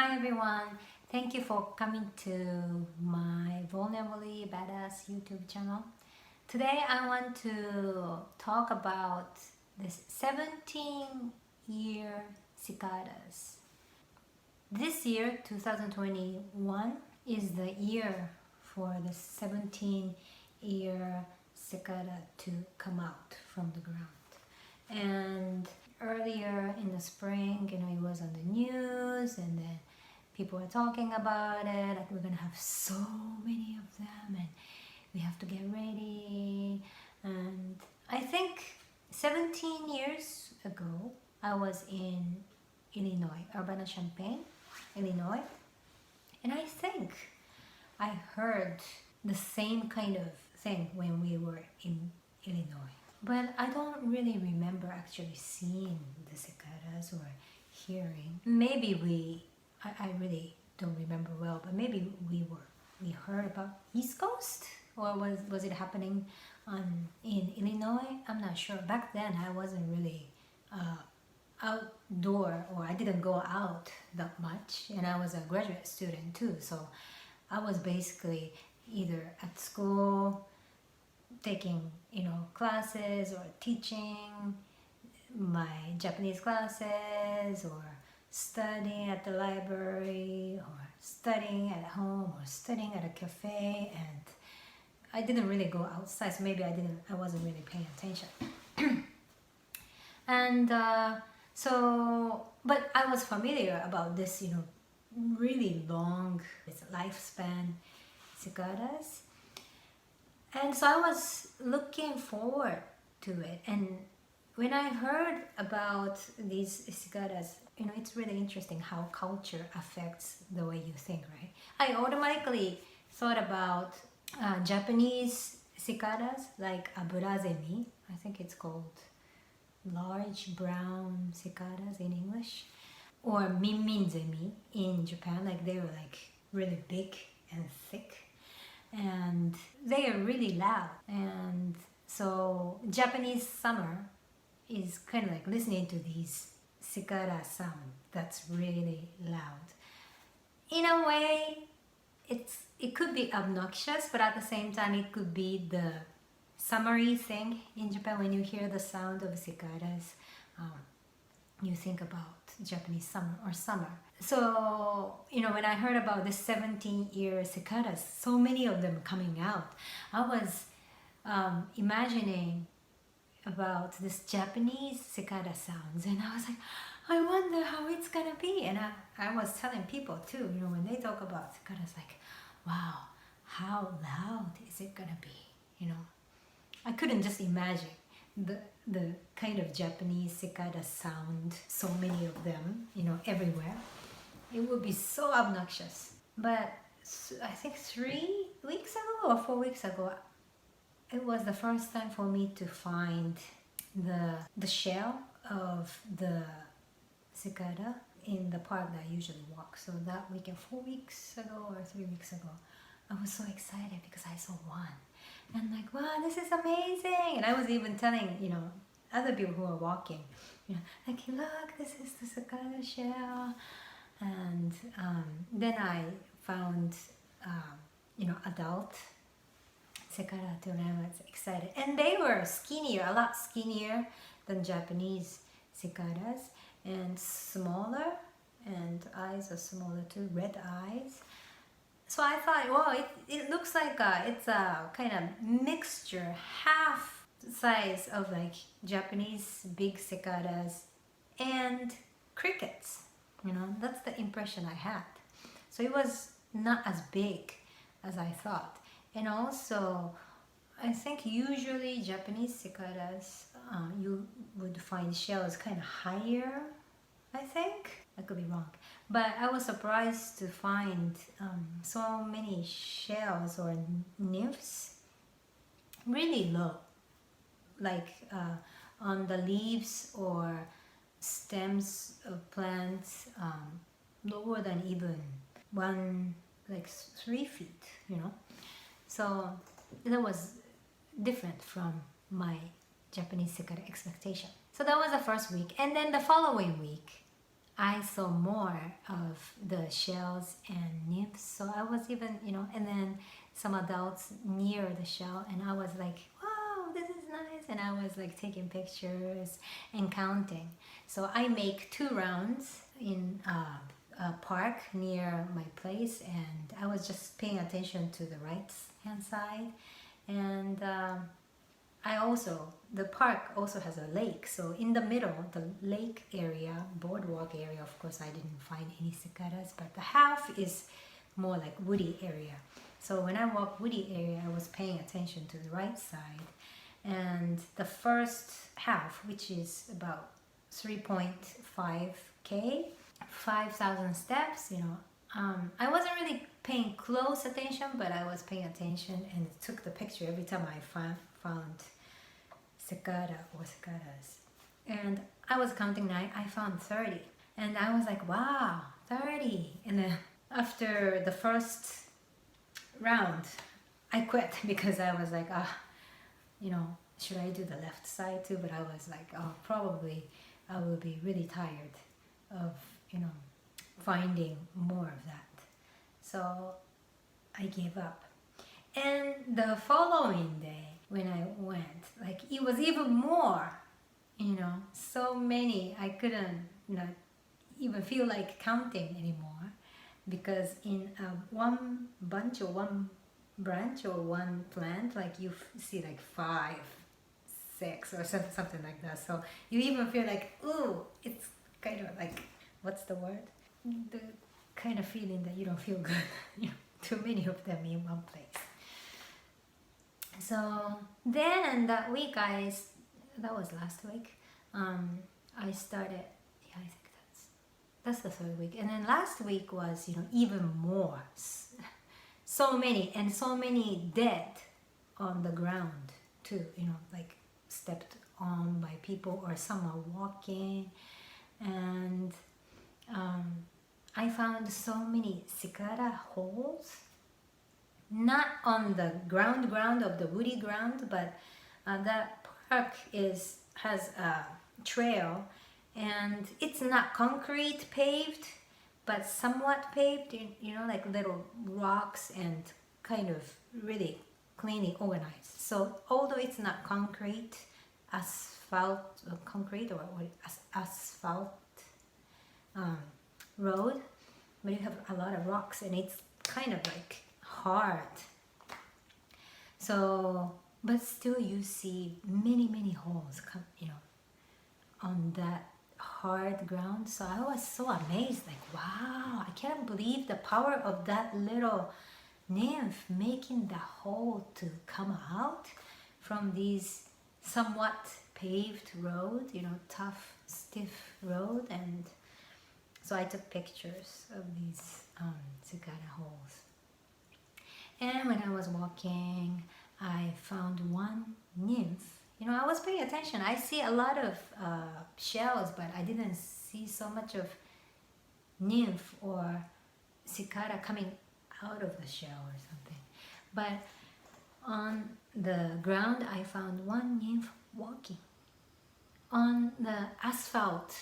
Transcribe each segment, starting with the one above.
Hi everyone, thank you for coming to my Vulnerably Badass YouTube channel. Today I want to talk about this 17-year cicadas. This year, 2021, is the year for the 17-year cicada to come out from the ground. And earlier in the spring, it was on the news, and then people were talking about it, like we're gonna have so many of them and we have to get ready. And I think 17 years ago I was in Illinois, Urbana-Champaign, Illinois, and I think I heard the same kind of thing when we were in Illinois, but I don't really remember actually seeing the cicadas or hearing. Maybe I really don't remember well, but maybe we heard about East Coast, or was it happening in Illinois? I'm not sure. Back then I wasn't really outdoor, or I didn't go out that much, and I was a graduate student too, so I was basically either at school taking classes or teaching my Japanese classes, or studying at the library, or studying at home, or studying at a cafe, and I didn't really go outside, so maybe I wasn't really paying attention. And but I was familiar about this, really long lifespan cicadas. And so I was looking forward to it. And when I heard about these cicadas, it's really interesting how culture affects the way you think, right? I automatically thought about Japanese cicadas, like broodxcicadas. I think it's called large brown cicadas in English, or minminzemi in Japan. Like they were like really big and thick, and they are really loud. And so Japanese summer is kind of like listening to these cicada sound that's really loud. In a way, it could be obnoxious, but at the same time it could be the summery thing in Japan. When you hear the sound of cicadas, you think about Japanese summer. So, when I heard about this 17-year cicadas, so many of them coming out, I was imagining about this Japanese cicada sounds, and I was like, I wonder how it's gonna be. And I was telling people too, when they talk about cicadas, like, wow, how loud is it gonna be? I couldn't just imagine the kind of Japanese cicada sound, so many of them, everywhere. It would be so obnoxious. But I think 3 weeks ago or 4 weeks ago, it was the first time for me to find the shell of the cicada in the park that I usually walk. So that weekend, 4 weeks ago or 3 weeks ago, I was so excited because I saw one. And like, wow, this is amazing. And I was even telling, other people who are walking, like, look, this is the cicada shell. And then I found, adult cicada too, and I was excited. And they were skinnier, a lot skinnier than Japanese cicadas, and smaller, and eyes are smaller too, red eyes. So I thought, well, it looks like it's a kind of mixture, half size of like Japanese big cicadas and crickets. That's the impression I had. So it was not as big as I thought. And also, I think usually Japanese cicadas, you would find shells kind of higher, I think. I could be wrong. But I was surprised to find so many shells or nymphs really low, like on the leaves or stems of plants, lower than even 3 feet, So that was different from my Japanese cicada expectation. So that was the first week, and then the following week I saw more of the shells and nymphs. So I was even, and then some adults near the shell, and I was like, wow, this is nice. And I was like taking pictures and counting. So I make 2 rounds in a park near my place, and I was just paying attention to the right hand side. And the park also has a lake, so in the middle, the lake area, boardwalk area, of course I didn't find any cicadas, but the half is more like woody area. So when I walk woody area, I was paying attention to the right side, and the first half, which is about 3.5k, 5,000 steps, I wasn't really paying close attention, but I was paying attention and took the picture every time I found cicada or cicadas. And I was counting 9, I found 30. And I was like, wow, 30. And then after the first round, I quit because I was like, should I do the left side too? But I was like, oh, probably I will be really tired of, finding more of that. So I gave up. And the following day, when I went, like it was even more, so many, I couldn't even feel like counting anymore, because in one bunch or one branch or one plant, like you see like 5, 6 or something like that. So you even feel like, ooh, it's kind of like, what's the word? The kind of feeling that you don't feel good, too many of them in one place. So then that week, that was last week, I started, I think that's the 3rd week. And then last week was, even more, so many dead on the ground too, like stepped on by people, or some are walking. And I found so many cicada holes, not on the ground of the woody ground, but that park has a trail, and it's not concrete paved, but somewhat paved, like little rocks, and kind of really cleanly organized. So although it's not concrete, asphalt road, but you have a lot of rocks, and it's kind of like hard. So, but still you see many holes come, on that hard ground. So I was so amazed, like, wow, I can't believe the power of that little nymph making the hole to come out from these somewhat paved road, tough, stiff road. And so I took pictures of these cicada holes. And when I was walking, I found one nymph. I was paying attention. I see a lot of shells, but I didn't see so much of nymph or cicada coming out of the shell or something. But on the ground, I found one nymph walking on the asphalt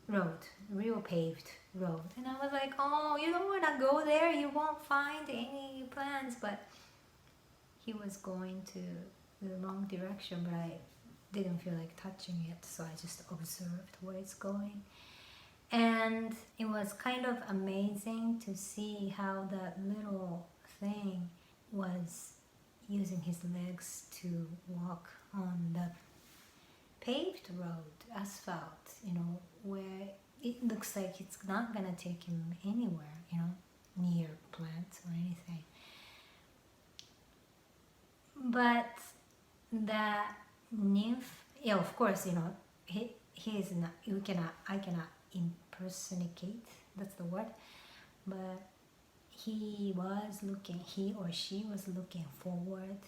road, real paved road. And I was like, oh, you don't want to go there, you won't find any plants. But he was going to the wrong direction, but I didn't feel like touching it, so I just observed where it's going. And it was kind of amazing to see how that little thing was using his legs to walk on the paved road, asphalt, where it looks like it's not gonna take him anywhere, near plants or anything. But that nymph, yeah, of course, he is not, I cannot impersonate, that's the word, but he or she was looking forward,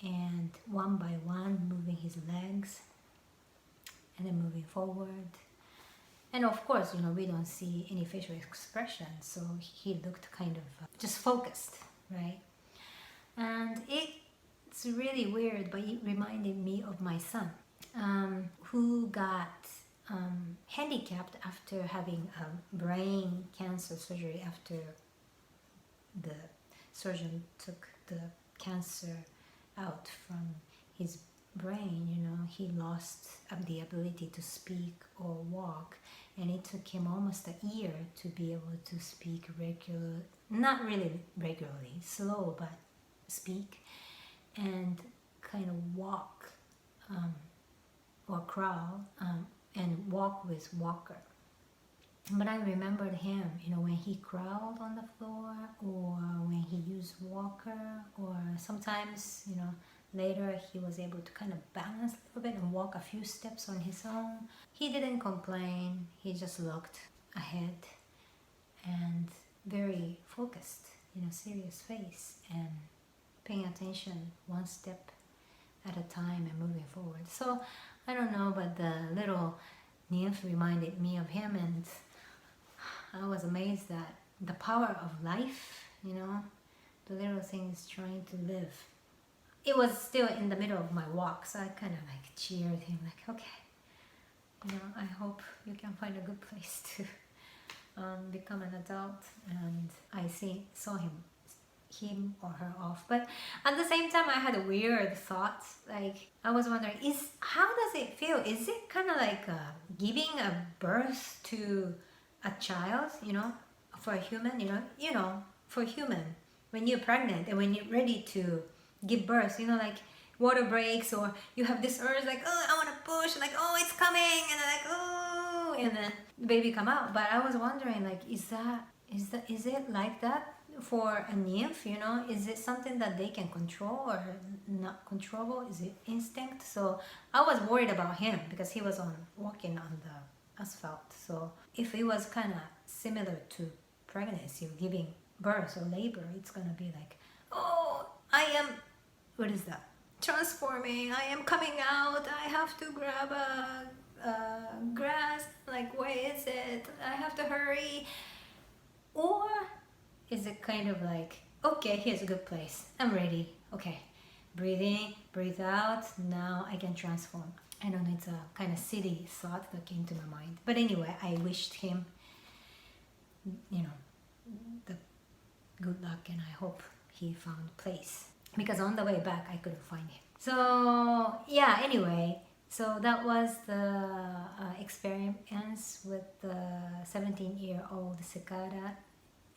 and one by one moving his legs, and then moving forward. And of course, we don't see any facial expression, so he looked kind of just focused, right? And it's really weird, but it reminded me of my son, who got handicapped after having a brain cancer surgery. After the surgeon took the cancer out from his brain, you know, he lost the ability to speak or walk, and it took him almost a year to be able to speak not really regularly, slow, but speak and kind of walk or crawl and walk with walker. But I remembered him, you know, when he crawled on the floor, or when he used walker, or sometimes, you know, later he was able to kind of balance a little bit and walk a few steps on his own. He didn't complain, he just looked ahead and very focused, you know, serious face, and paying attention one step at a time and moving forward. So I don't know, but the little nymph reminded me of him, and I was amazed at the power of life, you know, the little things trying to live. It was still in the middle of my walk, so I kind of like cheered him, like, okay, you know, I hope you can find a good place to become an adult. And I saw him or her off. But at the same time, I had a weird thought. Like, I was wondering, how does it feel? Is it kind of like giving a birth to a child, you know, for a human, you know, for a human, when you're pregnant and when you're ready to give birth, you know, like water breaks, or you have this urge, like, oh, I want to push, like, oh, it's coming, and then like, oh, and then the baby come out. But I was wondering, like, is it like that for a nymph, you know? Is it something that they can control or not control? Is it instinct? So I was worried about him because he was walking on the asphalt. So if it was kind of similar to pregnancy or giving birth or labor, it's gonna be like, oh, I am, what is that? Transforming, I am coming out, I have to grab a grass, like, where is it? I have to hurry. Or is it kind of like, okay, here's a good place, I'm ready, okay, breathe in, breathe out, now I can transform. I don't know, it's a kind of silly thought that came to my mind. But anyway, I wished him, you know, the good luck, and I hope he found a place, because on the way back I couldn't find him. So yeah, anyway, so that was the experience with the 17-year-old cicada.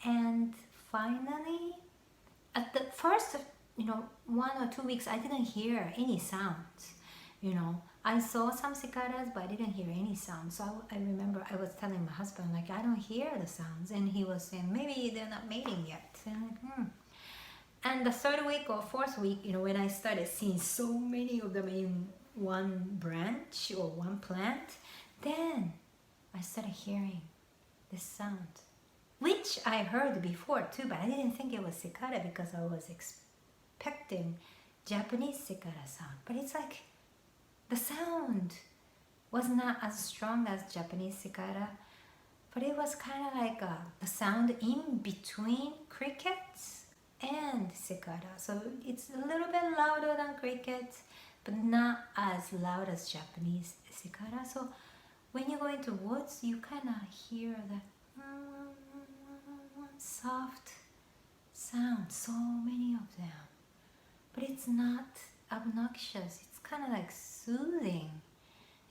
And finally, at the first, you know, 1 or 2 weeks, I didn't hear any sounds. You know, I saw some cicadas, but I didn't hear any sounds. So I remember I was telling my husband, like, I don't hear the sounds, and he was saying, maybe they're not mating yet. And the 3rd week or 4th week, you know, when I started seeing so many of them in one branch or one plant, then I started hearing this sound, which I heard before too, but I didn't think it was cicada because I was expecting Japanese cicada sound. But it's like the sound was not as strong as Japanese cicada, but it was kind of like the sound in between crickets and cicada. So it's a little bit louder than crickets, but not as loud as Japanese cicada. So when you go into woods, you kind of hear that soft sound, so many of them, but it's not obnoxious. It's kind of like soothing.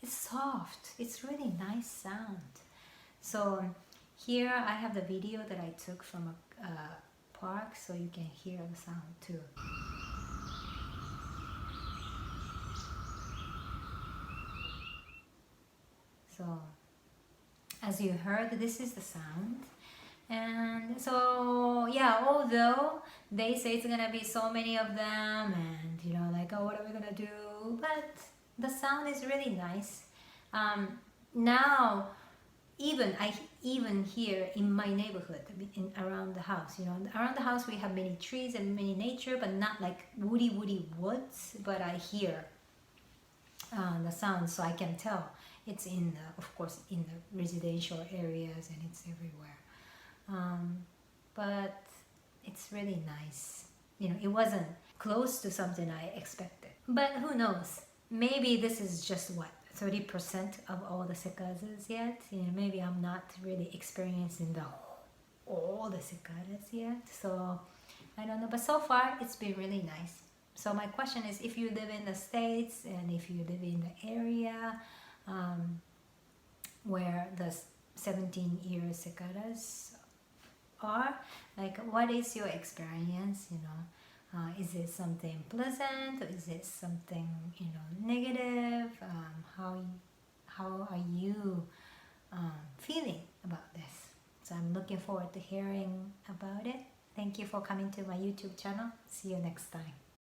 It's soft. It's really nice sound. So here I have the video that I took from a park, so you can hear the sound too. So as you heard, this is the sound. And so yeah, although they say it's gonna be so many of them, and you know, like, oh, what are we gonna do, but the sound is really nice. Now I even here in my neighborhood, around the house, you know, around the house we have many trees and many nature, but not like woody woods, but I hear the sound, so I can tell it's in the, of course, in the residential areas, and it's everywhere. But it's really nice. You know, it wasn't close to something I expected. But who knows? Maybe this is just what, 30% of all the cicadas yet. You know, maybe I'm not really experiencing all the cicadas yet. So I don't know, but so far it's been really nice. So my question is, if you live in the States and if you live in the area where the 17-year cicadas are, like, what is your experience, you know? Is it something pleasant, or is it something, you know, negative? How are you feeling about this? So I'm looking forward to hearing about it. Thank you for coming to my YouTube channel. See you next time.